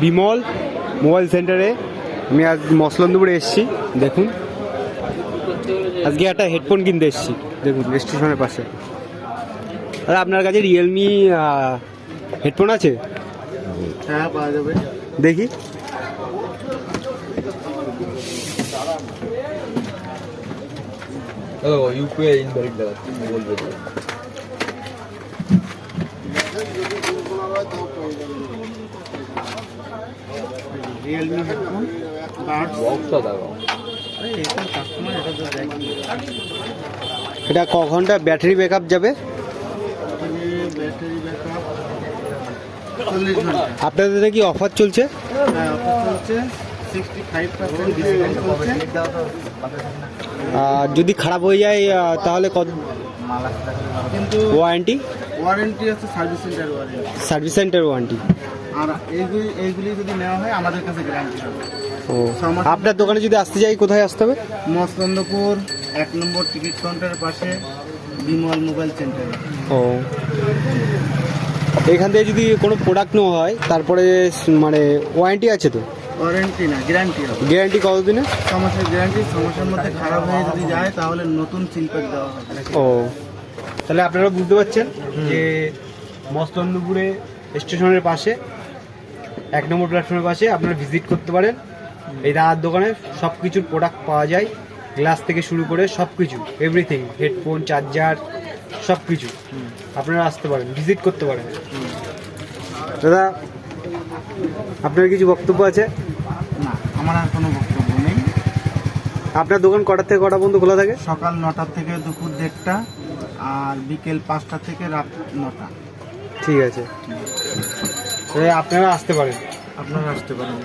Bimal mobile সেন্টারে আমি আজ মসলন্দপুরে এসেছি। দেখুন আজকে একটা হেডফোন কিনতে এসেছি, দেখুন স্টেশনের পাশে। আর আপনার কাছে রিয়েলমি হেডফোন আছে? হ্যাঁ, পাওয়া যাবে। দেখি। ইউপিআই ইনভ্যালিড দেখাচ্ছে, বলবে রিয়েলমি হেডফোন বক্সটা দেখাও। এটা কাস্টমার, এটা তো দেখি। এটা ক ঘন্টা ব্যাটারি ব্যাকআপ যাবে? ব্যাটারি ব্যাকআপ 40 ঘন্টা। আপনাদের কি অফার চলছে? হ্যাঁ, অফার চলছে, 65% ডিসকাউন্ট চলছে। যদি খারাপ হয়ে যায় তাহলে কত কিন্তু ওয়ারেন্টি? ওয়ারেন্টি আছে, service centre warranty. Service centre warranty. আর এইগুলি যদি নেওয়া হয় আমাদের কাছে গ্যারান্টি হবে। ও, আপনার দোকানে যদি আসতে যাই কোথায় আসতে হবে? মসলন্দপুর 1 নম্বর টিকিট কাউন্টারের পাশে বিমল মোবাইল সেন্টার। ও, এখান থেকে যদি কোনো প্রোডাক্ট নেওয়া হয় তারপরে মানে ওয়ারেন্টি আছে তো? ওয়ারেন্টি না, গ্যারান্টি হবে। গ্যারান্টি কতদিনের? 6 মাসের গ্যারান্টি। 6 মাসের মধ্যে খারাপ হয়ে যদি যায় তাহলে নতুন সিল প্যাক দেওয়া হবে। ও, তাহলে আপনারা বুঝতে পারছেন যে মসলন্দপুরে স্টেশনের পাশে 1 নম্বর প্ল্যাটফর্মের পাশে আপনারা ভিজিট করতে পারেন। এই দাদার দোকানে সব কিছুর প্রোডাক্ট পাওয়া যায়, গ্লাস থেকে শুরু করে সব কিছু, এভরিথিং, হেডফোন, চার্জার, সব কিছু আপনারা আসতে পারেন, ভিজিট করতে পারেন। দাদা, আপনার কিছু বক্তব্য আছে? না, আমার আর কোনো বক্তব্য নেই। আপনার দোকান কটার থেকে কটা পর্যন্ত খোলা থাকে? সকাল 9টা থেকে দুপুর 1:30, আর বিকেল 5টা থেকে রাত 9টা। ঠিক আছে, আপনারা আসতে পারেন। আপনারা আসতে পারেন।